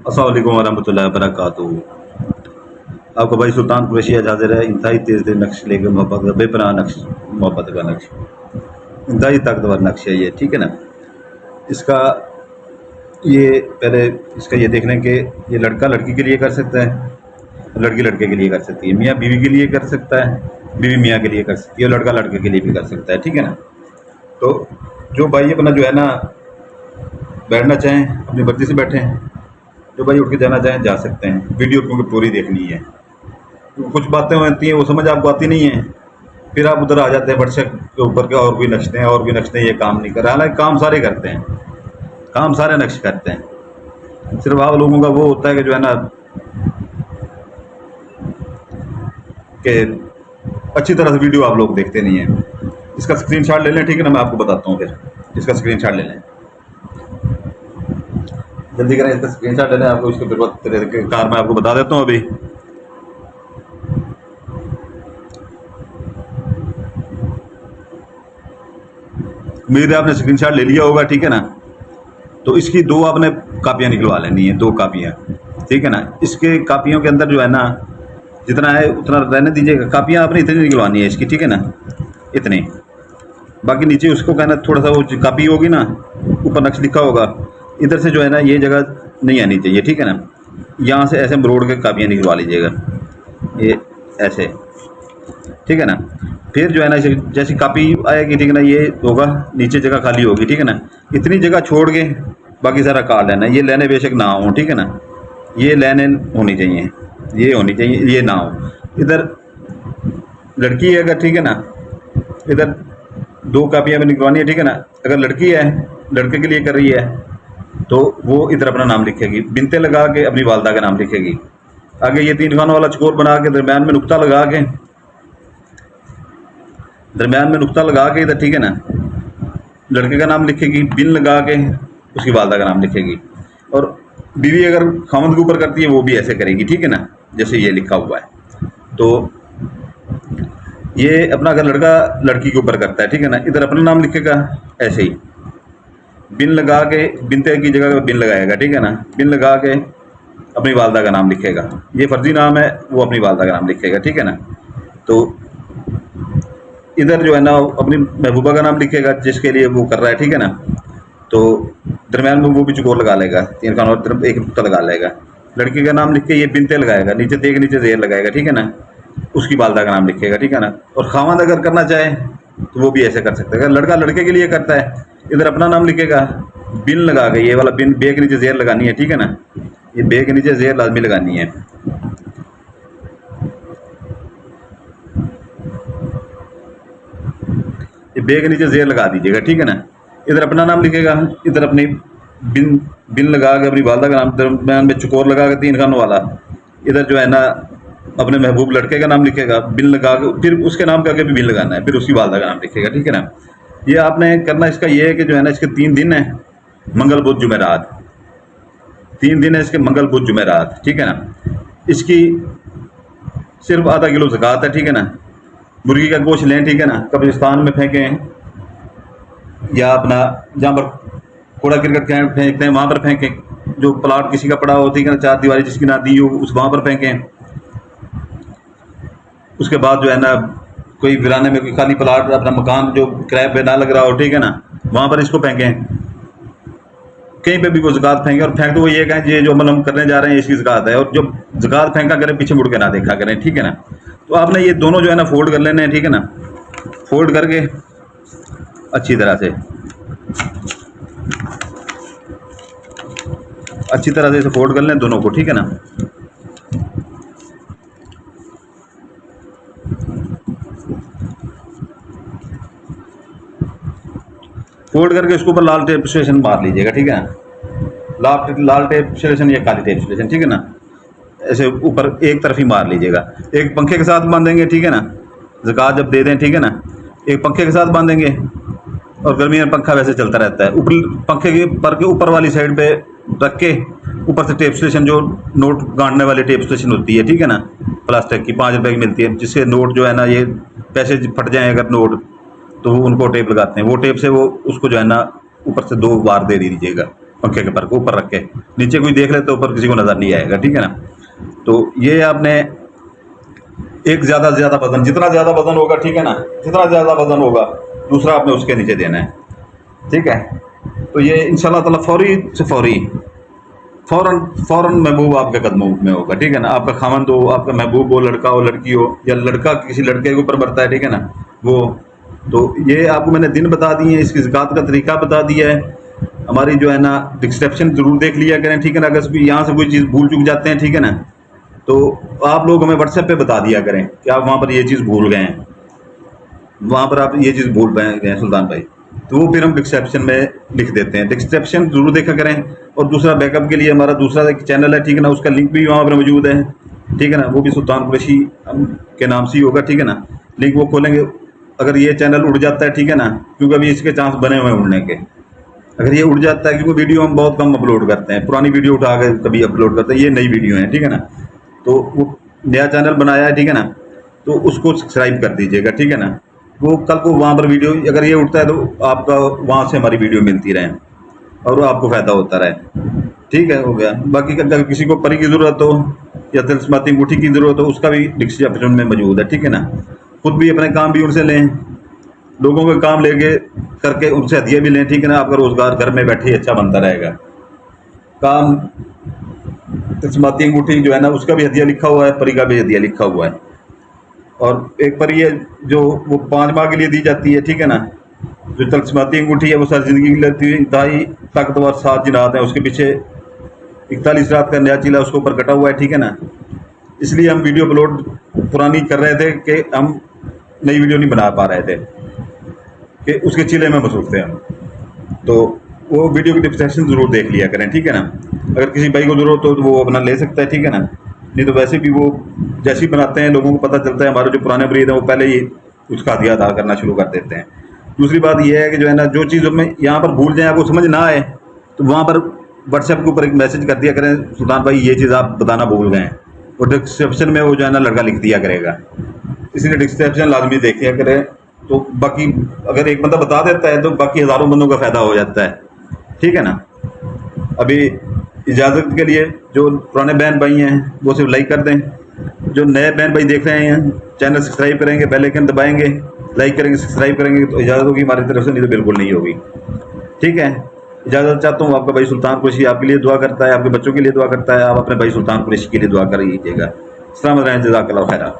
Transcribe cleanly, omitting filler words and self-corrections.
अस्सलाम वालेकुम वरहमतुल्लाहि वबरकातुहू। आपका भाई सुल्तान कुरैशी आज हाजिर है इंतहाई तेज़ दिल नक्श लेकर मोहब्बत का बेपनाह नक्श, मोहब्बत का नक्श, इंतहाई ताकतवर नक्श है ये, ठीक है ना। इसका ये पहले इसका ये देख लें कि ये लड़का लड़की के लिए कर सकता है, लड़की लड़के के लिए कर सकती है, मियाँ बीवी के लिए कर सकता है, बीवी मियाँ के लिए कर सकती है, और लड़का लड़के के लिए भी कर सकता है, ठीक है ना। तो जो भाई अपना जो है ना बैठना चाहें अपनी मर्ज़ी से बैठें, जो भाई उठ के जाना चाहें जा सकते हैं। वीडियो क्योंकि पूरी देखनी है, कुछ बातें होती हैं वो समझ आपको आती नहीं है, फिर आप उधर आ जाते हैं व्हाट्सएप के ऊपर के और भी नक्शे हैं और भी नक्शे, ये काम नहीं कर रहा। हालांकि काम सारे करते हैं, काम सारे नक्श करते हैं, सिर्फ आप लोगों का वो होता है कि जो है ना कि अच्छी तरह से वीडियो आप लोग देखते नहीं हैं। इसका स्क्रीनशॉट ले लें, ठीक है ना, मैं आपको बताता हूँ। फिर इसका स्क्रीनशॉट ले लें, जल्दी करें, इसका स्क्रीनशॉट ले लें। आपको इसके फिर कार मैं आपको बता देता हूँ अभी। उम्मीद है आपने स्क्रीनशॉट ले लिया होगा, ठीक है ना। तो इसकी दो आपने कापियाँ निकलवा लेनी है, दो कापियाँ, ठीक है ना। इसके कापियों के अंदर जो है ना जितना है उतना रहने दीजिएगा, कापियाँ आपने इतनी निकलवानी है इसकी, ठीक है ना, इतनी। बाकी नीचे उसको कहना थोड़ा सा वो जो कापी होगी ना, ऊपर नक्श लिखा होगा, इधर से जो है ना ये जगह नहीं आनी चाहिए, ठीक है ना। यहाँ से ऐसे मरोड़ के कापियाँ निकलवा लीजिएगा, ये ऐसे, ठीक है ना। फिर जो है ना जैसी कापी आएगी, ठीक है ना, ये होगा नीचे जगह खाली होगी, ठीक है ना। इतनी जगह छोड़ के बाकी सारा काट लेना। ये लाइनें बेशक ना हो, ठीक है ना, ये लाइनें होनी चाहिए, ये होनी चाहिए, ये ना हो। इधर लड़की है अगर, ठीक है ना, इधर दो कापियाँ में निकलवानी है, ठीक है ना। अगर लड़की है, लड़के के लिए कर रही है, तो वो इधर अपना नाम लिखेगी, बिनते लगा के अपनी वालदा का नाम लिखेगी। आगे ये 3 खानों वाला चकोर बना के दरम्यान में नुक्ता लगा के, दरम्यान में नुक्ता लगा के इधर, ठीक है ना, लड़के का नाम लिखेगी, बिन लगा के उसकी वालदा का नाम लिखेगी। और बीवी अगर खामद के ऊपर करती है वो भी ऐसे करेगी, ठीक है ना, जैसे ये लिखा हुआ है। तो ये अपना अगर लड़का लड़की के ऊपर करता है, ठीक है ना, इधर अपना नाम लिखेगा ऐसे ही, बिन लगा के, बिनते की जगह बिन लगाएगा, ठीक है ना, बिन लगा के अपनी वालदा का नाम लिखेगा। ये फर्जी नाम है, वो अपनी वालदा का नाम लिखेगा, ठीक है ना। तो इधर जो है ना अपनी महबूबा का नाम लिखेगा जिसके लिए वो कर रहा है, ठीक है ना। तो दरम्यान में वो भी चकोर लगा लेगा, 3 खानों और तरफ एक नुक्ता लगा लेगा। लड़की का नाम लिख के ये बिनते लगाएगा, नीचे ते के नीचे ज़ेर लगाएगा, ठीक है ना, उसकी वालदा का नाम लिखेगा, ठीक है ना। और खामद अगर करना चाहे तो वो भी ऐसे कर सकता है। अगर लड़का लड़के के लिए करता है, इधर अपना नाम लिखेगा, बिन लगा के, ये वाला बिन, बे के नीचे ज़ेर लगानी है, ठीक है ना, ये बे के नीचे ज़ेर लाजमी लगानी है। ये बे के नीचे ज़ेर लगा दीजिएगा, ठीक है ना। इधर अपना नाम लिखेगा, इधर अपनी बिन, बिन लगा के अपनी वालदा का नाम, दरम्यान में चकोर लगा के 3 खानों वाला, इधर जो है ना अपने महबूब लड़के का नाम लिखेगा, बिन लगा के, फिर उसके नाम के आगे भी बिन लगाना है, फिर उसकी वालदा का नाम लिखेगा, ठीक है ना। ये आपने करना इसका ये है कि जो है ना इसके 3 दिन है, मंगल बुध जुमेरात, 3 दिन है इसके, मंगल बुध जुमेरात, ठीक है ना। इसकी सिर्फ आधा किलो ज़कात है, ठीक है ना। मुर्गी का गोश्त लें, ठीक है ना, कब्रिस्तान में फेंकें या अपना जहाँ पर कूड़ा क्रिकेट फेंकते हैं वहाँ पर फेंकें। जो प्लाट किसी का पड़ा हो, ठीक है ना, 4 दीवारी जिसकी ना दी हो उस वहाँ पर फेंकें। उसके बाद जो है ना कोई वीराने में कोई खाली प्लाट, अपना मकान जो किराए पे ना लग रहा हो, ठीक है ना, वहाँ पर इसको फेंकें। कहीं पे भी वो ज़कात फेंकें, और फेंक दो वो ये कहें ये जो अमल हम करने जा रहे हैं इसकी ज़कात है, और जो ज़कात फेंका करें पीछे मुड़ के ना देखा करें, ठीक है ना। तो आपने ये दोनों जो है ना फोल्ड कर लेने हैं, ठीक है ना, फोल्ड करके अच्छी तरह से इसे फोल्ड कर लें दोनों को, ठीक है ना। फोल्ड करके इसके ऊपर लाल टेप स्टेशन मार लीजिएगा, ठीक है ना। लाल टेप स्टेशन या काली टेप स्टेशन, ठीक है ना, ऐसे ऊपर एक तरफ ही मार लीजिएगा। एक पंखे के साथ बांधेंगे, ठीक है ना, ज़कात जब दे दें, ठीक है ना, एक पंखे के साथ बांधेंगे, और गर्मी में पंखा वैसे चलता रहता है। ऊपर पंखे के पर के ऊपर वाली साइड पे रख के ऊपर से टेप स्टेशन, जो नोट गांठने वाली टेप स्टेशन होती है, ठीक है ना, प्लास्टिक की 5 रुपए की मिलती है, जिससे नोट जो है ना ये पैसे फट जाए अगर नोट, तो उनको टेप लगाते हैं। वो टेप से वो उसको जो है ना ऊपर से 2 बार दे दीजिएगा, पंखे के पर ऊपर रख के, नीचे कोई देख ले तो ऊपर किसी को नज़र नहीं आएगा, ठीक है ना। तो ये आपने एक ज़्यादा से ज़्यादा वजन, जितना ज़्यादा वजन होगा, ठीक है ना, जितना ज़्यादा वजन होगा दूसरा आपने उसके नीचे देना है, ठीक है। तो ये इंशाल्लाह ताला फौरी से फौरी फ़ौरन फ़ौरन महबूब आपके कदमों में होगा, ठीक है ना। आपका खामंद हो, आपका महबूब हो, लड़का हो, लड़की हो, या लड़का किसी लड़के के ऊपर मरता है, ठीक है ना, वो। तो ये आपको मैंने दिन बता दिए हैं, इसकी ज़कात का तरीका बता दिया है। हमारी जो है ना डिस्क्रिप्शन ज़रूर देख लिया करें, ठीक है ना। अगर यहाँ से कोई चीज़ भूल चूक जाते हैं, ठीक है ना, तो आप लोग हमें व्हाट्सएप पे बता दिया करें कि आप वहाँ पर ये चीज़ भूल गए हैं, वहाँ पर आप ये चीज़ भूल गए हैं सुल्तान भाई, तो वो फिर हम डिस्क्रिप्शन में लिख देते हैं। डिस्क्रिप्शन ज़रूर देखा करें। और दूसरा बैकअप के लिए हमारा दूसरा एक चैनल है, ठीक है ना, उसका लिंक भी वहाँ पर मौजूद है, ठीक है ना, वो भी सुल्तान कुरैशी के नाम से ही होगा, ठीक है ना। लिंक वो खोलेंगे, अगर ये चैनल उड़ जाता है, ठीक है ना, क्योंकि अभी इसके चांस बने हुए हैं उड़ने के, अगर ये उड़ जाता है, क्योंकि वीडियो हम बहुत कम अपलोड करते हैं, पुरानी वीडियो उठा के कभी अपलोड करते हैं, ये नई वीडियो है, ठीक है ना। तो वो नया चैनल बनाया है, ठीक है ना, तो उसको सब्सक्राइब कर दीजिएगा, ठीक है ना। वो कल को वहाँ पर वीडियो अगर ये उठता है तो आपका वहाँ से हमारी वीडियो मिलती रहे और आपको फ़ायदा होता रहे, ठीक है, हो गया। बाकी अगर किसी को परी की ज़रूरत हो या तिलस्माती अंगूठी की ज़रूरत हो, उसका भी डिस्क्रिप्शन में मौजूद है, ठीक है ना। खुद भी अपने काम भी उनसे लें, लोगों के काम लेके करके उनसे हदिया भी लें, ठीक है ना। आपका रोज़गार घर में बैठे ही अच्छा बनता रहेगा। काम तिलस्माती अंगूठी जो है ना, उसका भी हदिया लिखा हुआ है, परी का भी हदिया लिखा हुआ है। और एक परी है जो वो 5 माह के लिए दी जाती है, ठीक है ना। जो तिलस्माती अंगूठी है वो सारी ज़िंदगी की लेती है। इंतहाई ताकतवर 7 जिनात हैं, उसके पीछे 41 रात का नया चीला उसके ऊपर कटा हुआ है, ठीक है ना। इसलिए हम वीडियो अपलोड पुरानी कर रहे थे कि हम नई वीडियो नहीं बना पा रहे थे कि उसके चीले में मसरूफ़ थे हम। तो वो वीडियो की डिस्क्रिप्शन ज़रूर देख लिया करें, ठीक है ना। अगर किसी भाई को ज़रूरत हो तो वो अपना ले सकता है, ठीक है ना। नहीं तो वैसे भी वो जैसे ही बनाते हैं लोगों को पता चलता है, हमारे जो पुराने मरीद हैं वो पहले ही उसका हदिया अदा करना शुरू कर देते हैं। दूसरी बात यह है कि जो है ना, जो चीज़ हमें यहाँ पर भूल जाए, आपको समझ ना आए, तो वहाँ पर व्हाट्सएप के ऊपर एक मैसेज कर दिया करें, सुल्तान भाई ये चीज़ आप बताना भूल गए हैं, और डिस्क्रिप्शन में वो जो है ना लड़का लिख दिया करेगा। इसलिए डिस्क्रिप्शन लाजमी देखिए करें। तो बाकी अगर एक बंदा बता देता है तो बाकी हज़ारों बंदों का फ़ायदा हो जाता है, ठीक है ना। अभी इजाज़त के लिए जो पुराने बहन भाई हैं वो सिर्फ लाइक कर दें, जो नए बहन भाई देख रहे हैं चैनल सब्सक्राइब करेंगे, बेल आइकन दबाएंगे, लाइक करेंगे, सब्सक्राइब करेंगे, तो इजाज़त होगी हमारी तरफ से, नहीं तो बिल्कुल नहीं होगी, ठीक है। इजाज़त चाहता हूँ। आपका भाई सुल्तान कुरैशी आपके लिए दुआ करता है, आपके बच्चों के लिए दुआ करता है। आप अपने भाई सुल्तान कुरैशी के लिए दुआ कर लीजिएगा। अस्सलाम वालेकुम, जज़ाकल्लाह खैरा।